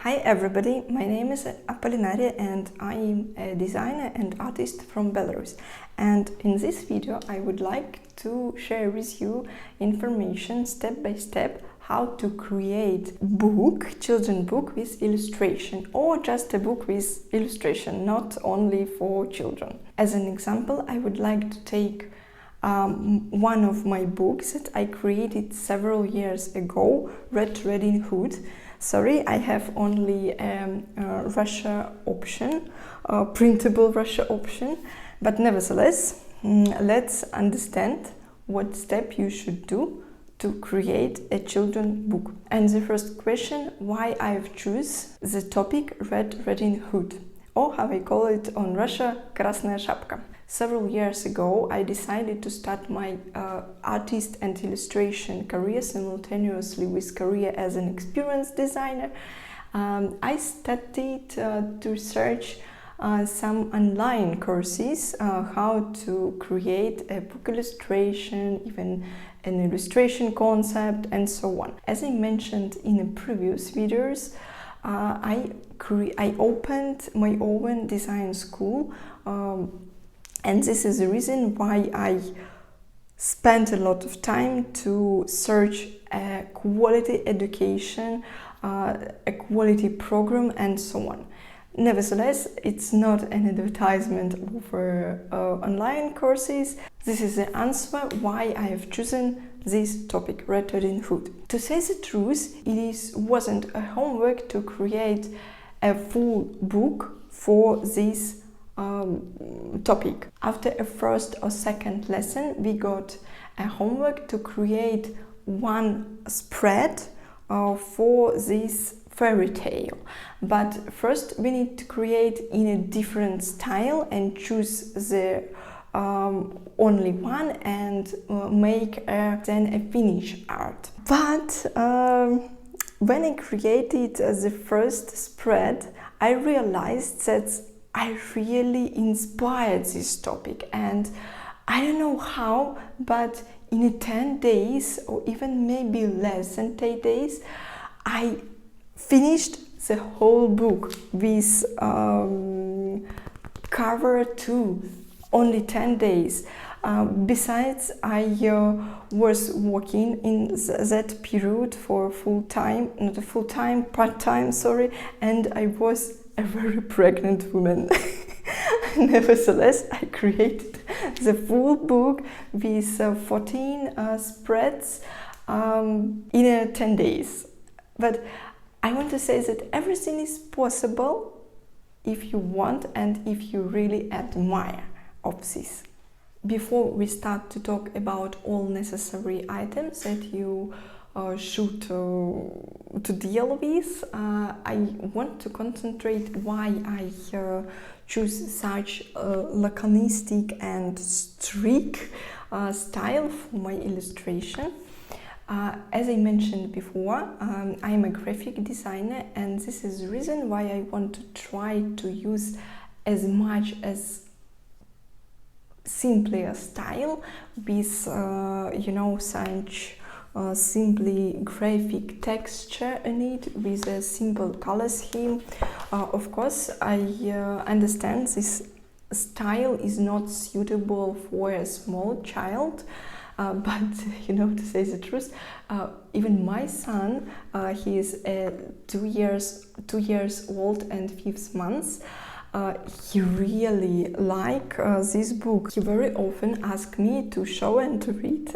Hi everybody, my name is Apollinaria and I am a designer and artist from Belarus. And in this video I would like to share with you information step by step how to create book, children's book with illustration, or just a book with illustration, not only for children. As an example, I would like to take one of my books that I created several years ago, Red Riding Hood. Sorry, I have only a Russia option, printable Russia option, but nevertheless, let's understand what step you should do to create a children's book. And the first question, why I've choose the topic Red Riding Hood, or how I call it on Russia, Красная шапка. Several years ago, I decided to start my artist and illustration career simultaneously with career as an experienced designer. I started to search some online courses, how to create a book illustration, even an illustration concept, and so on. As I mentioned in the previous videos, I opened my own design school. And this is the reason why I spent a lot of time to search a quality education, a quality program, and so on. Nevertheless, it's not an advertisement for online courses. This is the answer why I have chosen this topic, Red Riding Hood. To say the truth, wasn't a homework to create a full book for this topic. After a first or second lesson, we got a homework to create one spread for this fairy tale. But first we need to create in a different style and choose the only one and make then a finished art. But when I created the first spread, I realized that I really inspired this topic, and I don't know how, but in 10 days or even maybe less than 10 days, I finished the whole book with cover 2, only 10 days. Besides, I was working in that period for part-time, sorry, and I was a very pregnant woman. Nevertheless, I created the full book with 14 spreads in 10 days. But I want to say that everything is possible if you want and if you really admire of this. Before we start to talk about all necessary items that you should to deal with, I want to concentrate why I choose such laconistic and strict style for my illustration. As I mentioned before, I'm a graphic designer, and this is the reason why I want to try to use as much as simpler style with such simply graphic texture in it with a simple color scheme. Of course, I understand this style is not suitable for a small child, but to say the truth, even my son, he is 2 years old and 5 months. He really like this book. He very often asks me to show and to read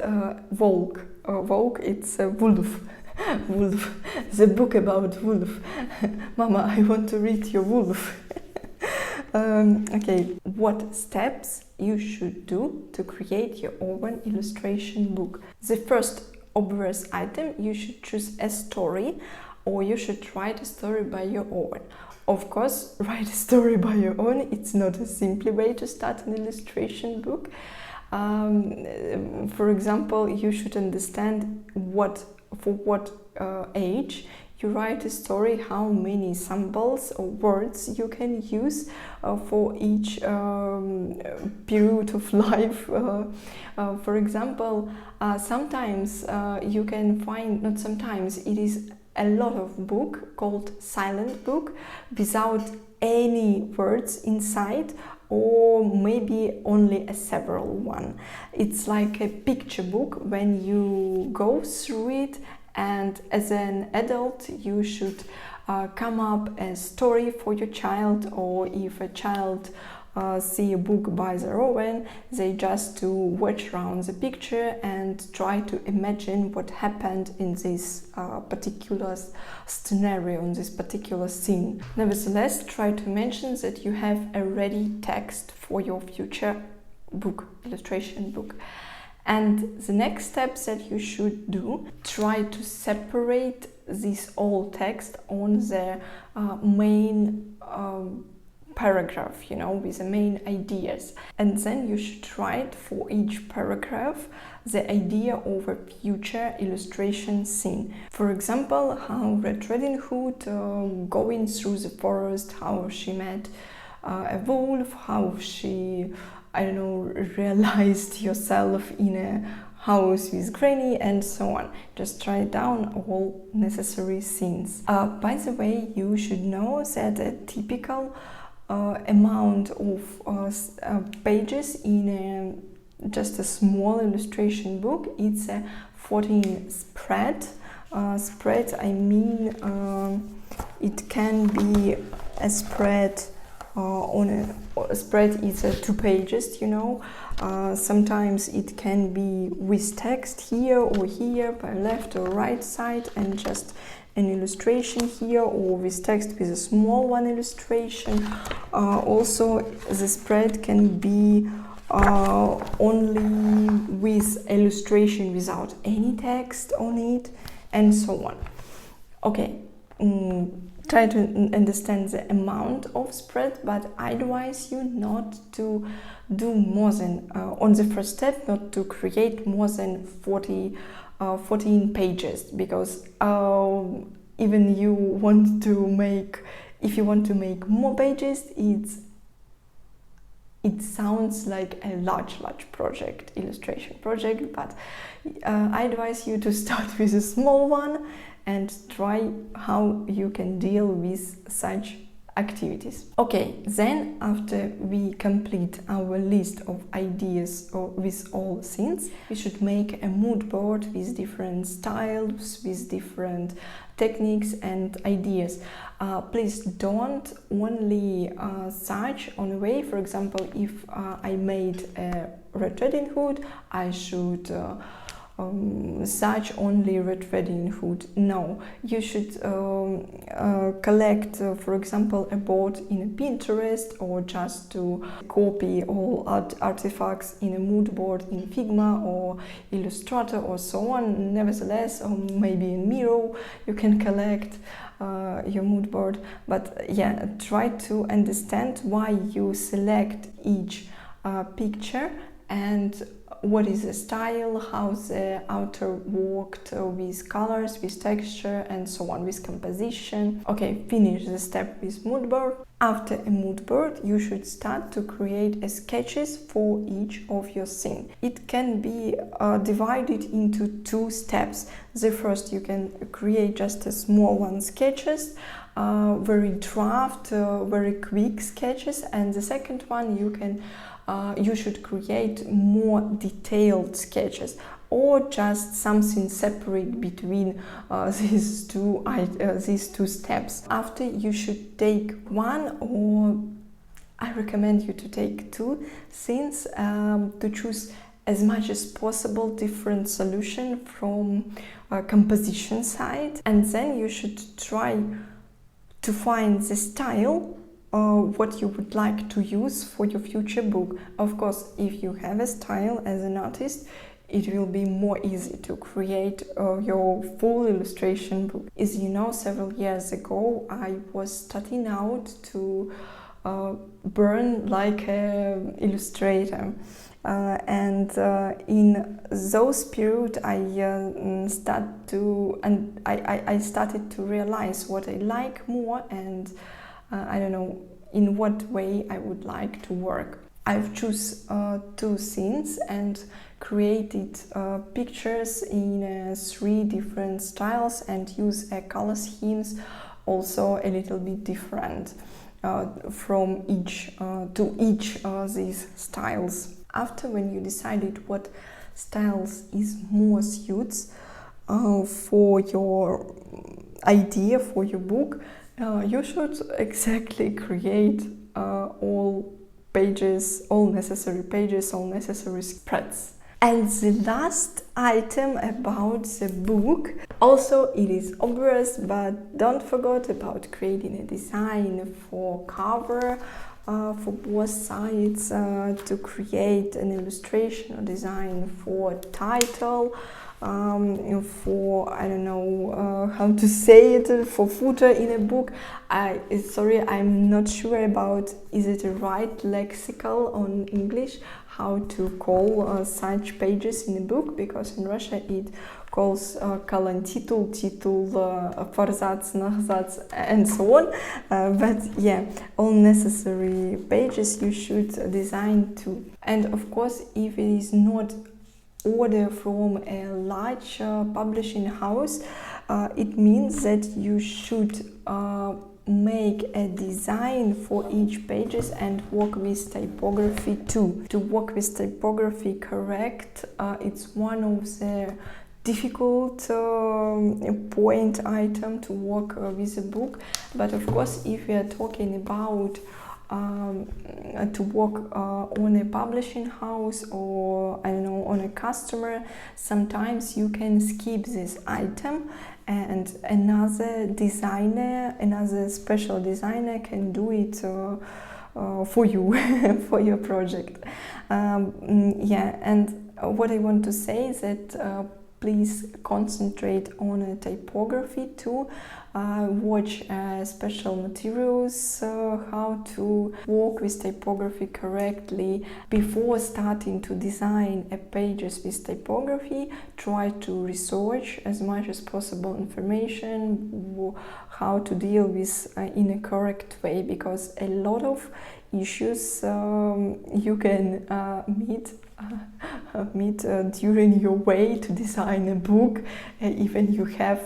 Vogue. Vogue, it's a wolf. Wolf, the book about wolf. Mama, I want to read your wolf. Okay, what steps you should do to create your own illustration book? The first obvious item, you should choose a story, or you should write a story by your own. Of course, write a story by your own, it's not a simple way to start an illustration book. For example, you should understand for what age you write a story, how many symbols or words you can use for each period of life. For example, sometimes you can find, not sometimes, it is a lot of book called silent book without any words inside, or maybe only a several one. It's like a picture book when you go through it, and as an adult you should come up a story for your child, or if a child see a book by their own, they just to watch around the picture and try to imagine what happened in this particular scenario, in this particular scene. Nevertheless, try to mention that you have a ready text for your future book, illustration book. And the next steps that you should do, try to separate this old text on the main paragraph, you know, with the main ideas. And then you should write for each paragraph the idea of a future illustration scene. For example, how Red Riding Hood going through the forest, how she met a wolf, how she, I don't know, realized yourself in a house with granny, and so on. Just write down all necessary scenes. By the way, you should know that a typical amount of pages in just a small illustration book, it's a 14 spread. Spread, I mean, it can be a spread on a spread is 2 pages, you know. Sometimes it can be with text here or here by left or right side, and just an illustration here, or with text with a small one illustration. Also, the spread can be only with illustration without any text on it, and so on. Okay, try to understand the amount of spread, but I advise you not to do more than, on the first step, not to create more than 14 pages, because even you want to make, if you want to make more pages, it sounds like a large project, illustration project, but I advise you to start with a small one and try how you can deal with such activities. Okay, then after we complete our list of ideas with all scenes, we should make a mood board with different styles, with different techniques and ideas. Please don't only search on a way. For example, if I made a Red Riding Hood, I should search only Red Riding Hood. No, you should collect, for example, a board in a Pinterest, or just to copy all artifacts in a mood board in Figma or Illustrator or so on. Nevertheless, or maybe in Miro, you can collect your mood board. But yeah, try to understand why you select each picture, and what is the style, how the author worked with colors, with texture, and so on, with composition. Okay, finish the step with mood board. After a mood board, you should start to create sketches for each of your scene. It can be divided into 2 steps. The first, you can create just a small one sketches, very draft, very quick sketches, and the second one you should create more detailed sketches, or just something separate between these two steps. After, you should take one, or I recommend you to take 2 scenes, to choose as much as possible different solution from composition side, and then you should try to find the style what you would like to use for your future book. Of course, if you have a style as an artist, it will be more easy to create your full illustration book. As you know, several years ago I was starting out to burn like an illustrator, and in those periods I started to realize what I like more, and I don't know in what way I would like to work. I've chosen 2 scenes and created pictures in 3 different styles and use color schemes also a little bit different from each these styles. After when you decided what styles is more suits for your idea, for your book, you should exactly create all pages, all necessary pages, all necessary spreads. And the last item about the book, also it is obvious, but don't forget about creating a design for cover, for both sides, to create an illustration or design for title, for, I don't know how to say it, for footer in a book. Sorry, I'm not sure about, is it a right lexical on English, how to call such pages in a book, because in Russia it calls колон титул, форзац, нахзац, and so on. But yeah, all necessary pages you should design too. And of course, if it is not order from a large publishing house, it means that you should make a design for each pages and work with typography too. To work with typography correct, it's one of the difficult point item to work with a book. But of course, if we are talking about to work on a publishing house or, I don't know, on a customer, sometimes you can skip this item and another designer, another special designer can do it for you, for your project. Yeah, and what I want to say is that please concentrate on typography too. Watch special materials, how to work with typography correctly. Before starting to design a pages with typography, try to research as much as possible information, how to deal with in a correct way, because a lot of issues you can meet during your way to design a book, even you have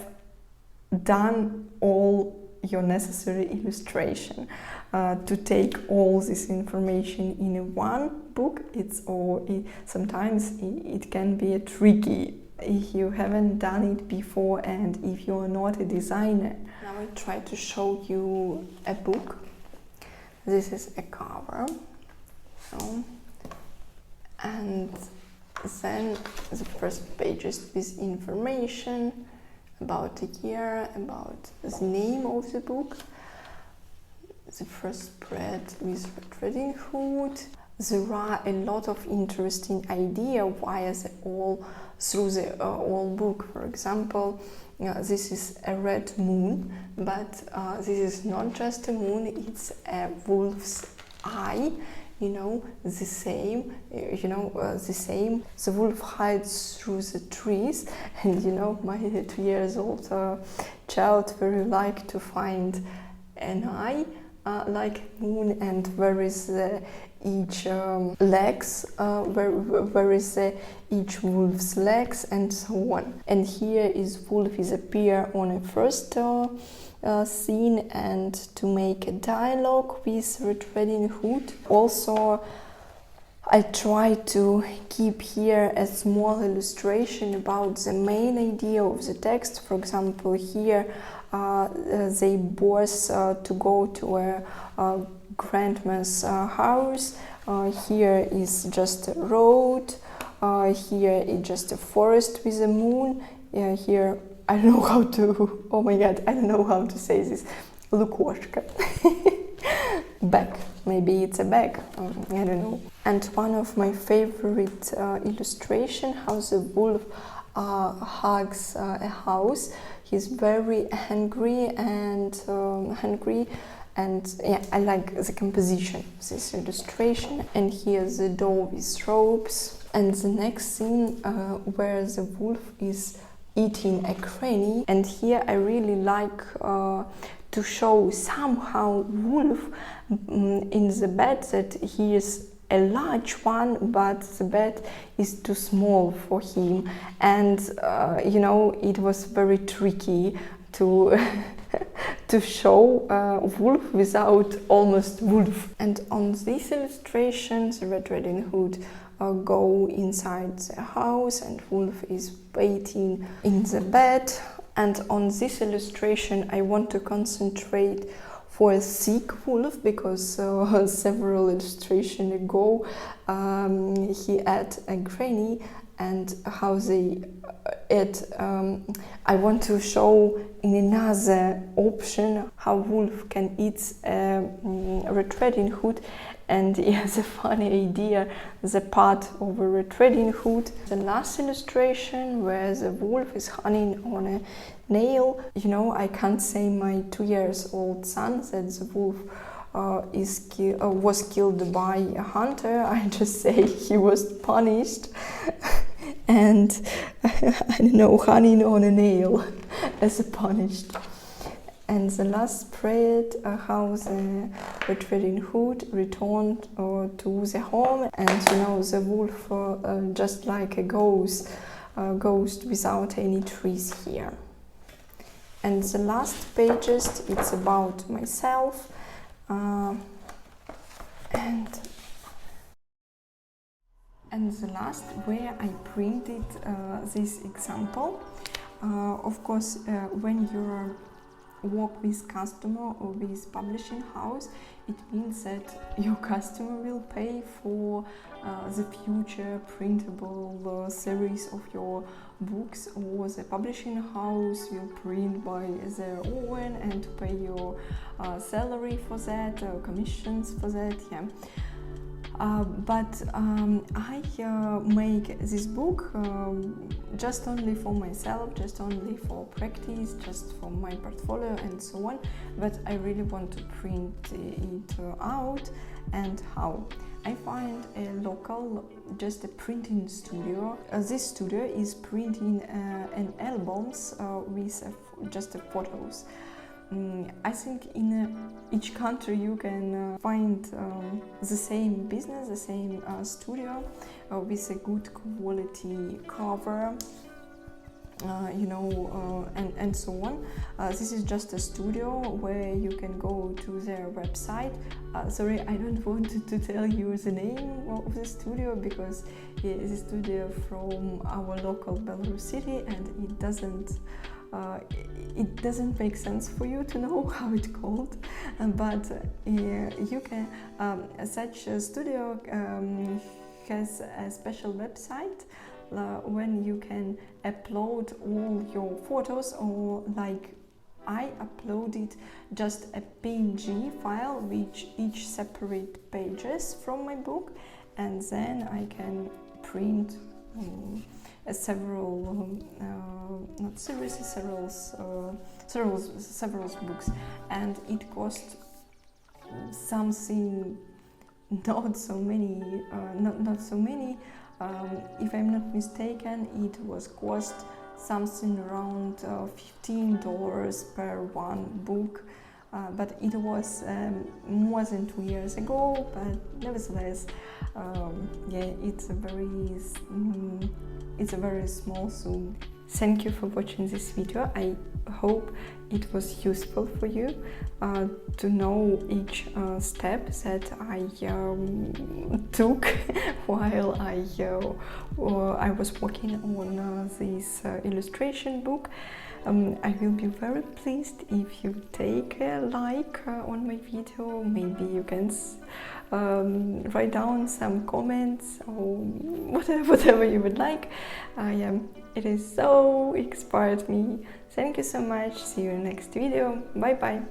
done all your necessary illustration. To take all this information in one book, sometimes it can be tricky if you haven't done it before and if you're not a designer. Now I try to show you a book. This is a cover, and then the first page is with information about the year, about the name of the book. The first spread with reading hood. There are a lot of interesting ideas via through the whole book. For example, this is a red moon, but this is not just a moon, it's a wolf's eye. The same. The wolf hides through the trees, and my 2 years old child very like to find an eye like moon, and where is each legs, where is each wolf's legs, and so on. And here is wolf is appear on a first scene, and to make a dialogue with Red Riding Hood. Also, I try to keep here a small illustration about the main idea of the text. For example, here they both to go to a grandma's house. Here is just a road. Here is just a forest with a moon. Here I don't know how to, oh my god, I don't know how to say this. Lukoshka. Bag. Maybe it's a bag. I don't know. And one of my favorite illustration, how the wolf hugs a house. He's very hungry and yeah, I like the composition of this illustration. And here's the door with ropes. And the next scene where the wolf is eating a cranny, and here I really like to show somehow wolf in the bed that he is a large one, but the bed is too small for him, and you know, it was very tricky to to show wolf without almost wolf. And on this illustration, the Red Riding Hood go inside the house and wolf is waiting in the bed. And on this illustration I want to concentrate for a sick wolf, because several illustrations ago he had a granny, and how they ate. I want to show in another option how wolf can eat Red Riding Hood. And he has a funny idea, the part of a Red Riding Hood. The last illustration where the wolf is hunting on a nail. You know, I can't say my 2-year-old son that the wolf was killed by a hunter. I just say he was punished and I don't know, hunting on a nail as a punished. And the last spread, how the Red Riding Hood returned to the home, and you know, the wolf just like a ghost without any trees here. And the last pages, it's about myself, and the last where I printed this example. Of course, when you're work with customer or with publishing house, it means that your customer will pay for the future printable series of your books, or the publishing house will print by their own and to pay your salary for that, commissions for that, yeah. But I make this book just only for myself, just only for practice, just for my portfolio and so on. But I really want to print it out. And how? I find a local, just a printing studio. This studio is printing an albums with just photos. I think in each country you can find the same business, the same studio with a good quality cover, you know, and so on. This is just a studio where you can go to their website. Sorry, I don't want to tell you the name of the studio, because it's a studio from our local Belarus city, and it doesn't make sense for you to know how it's called, but you can. Such a studio has a special website when you can upload all your photos, or like I uploaded just a PNG file with each separate pages from my book, and then I can print several not series, several books, and it cost something not so many. If I'm not mistaken, it was cost something around $15 per one book. But it was more than 2 years ago, but nevertheless, yeah, it's a very small sum. Thank you for watching this video. I hope it was useful for you to know each step that I took while I was working on this illustration book. I will be very pleased if you take a like on my video. Maybe you can write down some comments or whatever you would like. It is so inspired me. Thank you so much. See you in the next video. Bye bye.